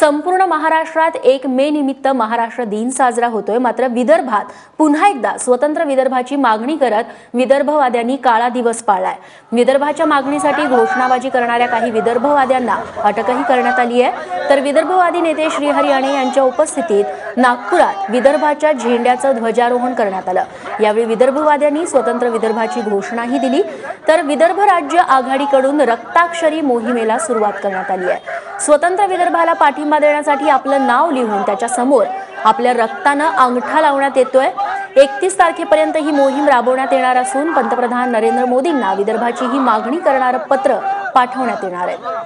संपूर्ण महाराष्ट्रात 1 मे निमित्त महाराष्ट्र दिन साजरा होतोय। मात्र विदर्भात पुन्हा एकदा स्वतंत्र विदर्भाची मागणी करत विदर्भवाद्यांनी काळा दिवस पाळलाय। विदर्भाच्या मागणीसाठी घोषणाबाजी करणाऱ्या काही विदर्भवाद्यांना अटकही करण्यात आली आहे। तर विदर्भवादी नेते श्रीहरी अणे यांच्या उपस्थितीत नागपुरात विदर्भाच्या झेंड्याचं ध्वजारोहण करण्यात आलं। यावेळी विदर्भवाद्यांनी स्वतंत्र विदर्भाची घोषणाही दिली। तर विदर्भ राज्य आघाडीकडून रक्ताक्षरी मोहिमेला सुरुवात करण्यात आली आहे। स्वतंत्र विदर्भाला पाठिंबा देण्यासाठी आपलं नाव लिहून त्याच्या समोर आपल्या रक्तानं अंगठा लावण्यात येतोय। 31 तारखेपर्यंत ही मोहीम राबवण्यात येणार असून पंतप्रधान नरेंद्र मोदींना विदर्भाची ही मागणी करणारं पत्र पाठवण्यात येणार आहे।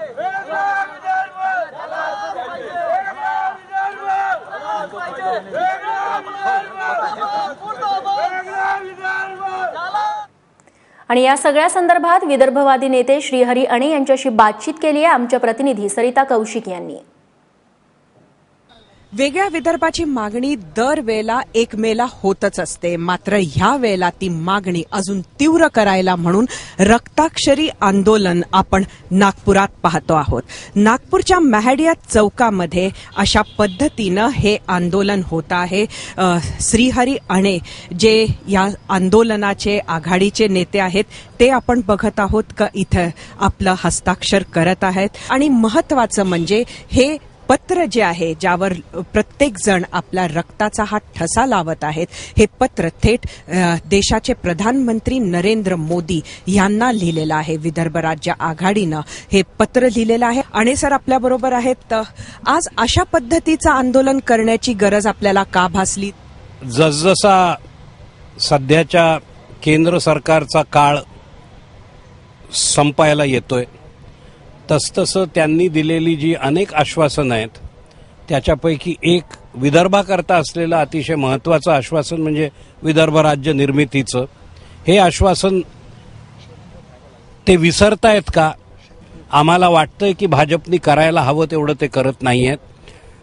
आणि या सगळ्या संदर्भात विदर्भवादी नेते श्रीहरी अणे यांच्याशी बातचीत केली आहे आमच्या प्रतिनिधी सरिता कौशिक यांनी। वेगळ्या विदर्भाची मागणी दरवेळेला 1 मेला होतच असते, मात्र ह्या वेळेला ती मागणी अजून तीव्र करायला म्हणून रक्ताक्षरी आंदोलन आपण नागपुरात पाहतो आहोत। नागपूरच्या मेहडिया चौकामध्ये अशा पद्धतीनं हे आंदोलन होत आहे। श्रीहरी अणे जे या आंदोलनाचे आघाडीचे नेते आहेत ते आपण बघत आहोत का इथं आपलं हस्ताक्षर करत आहेत। आणि महत्वाचं म्हणजे हे पत्र जे आहे ज्यावर प्रत्येक जण आपला रक्ताचा हा ठसा लावत आहेत, हे पत्र थेट देशाचे प्रधानमंत्री नरेंद्र मोदी यांना लिहिलेलं आहे। विदर्भ राज्य आघाडीनं हे पत्र लिहिलेलं आहे। आणि सर आपल्या बरोबर आहेत। आज अशा पद्धतीचं आंदोलन करण्याची गरज आपल्याला का भासली? जसजसा सध्याच्या केंद्र सरकारचा काळ संपायला येतोय तसतसं त्यांनी दिलेली जी अनेक आश्वासनं आहेत त्याच्यापैकी एक विदर्भाकरता असलेलं अतिशय महत्त्वाचं आश्वासन म्हणजे विदर्भ राज्य निर्मितीचं। हे आश्वासन ते विसरतायत का? आम्हाला वाटतंय की भाजपनी करायला हवं तेवढं ते करत नाही आहेत,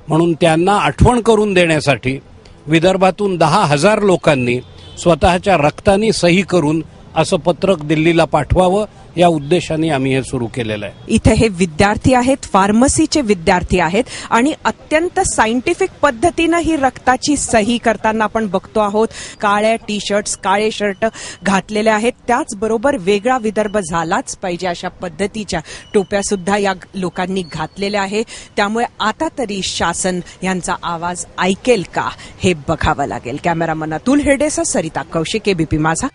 म्हणून त्यांना आठवण करून देण्यासाठी विदर्भातून 10,000 लोकांनी स्वतःच्या रक्तानी सही करून असं पत्रक दिल्लीला पाठवावं या उद्देशाने आम्ही हे सुरू केलेलं आहे। इथे हे विद्यार्थी आहेत, फार्मसीचे विद्यार्थी आहेत आणि अत्यंत सायंटिफिक पद्धतीनं ही रक्ताची सही करताना आपण बघतो आहोत। काळ्या टी शर्ट्स, काळे शर्ट घातलेले आहेत, त्याचबरोबर वेगळा विदर्भ झालाच पाहिजे अशा पद्धतीच्या टोप्या सुद्धा या लोकांनी घातलेल्या आहे। त्यामुळे आता तरी शासन यांचा आवाज ऐकेल का हे बघावं लागेल। कॅमेरामन अतुल हेडेसह सरिता कौशिक, एबीपी माझा।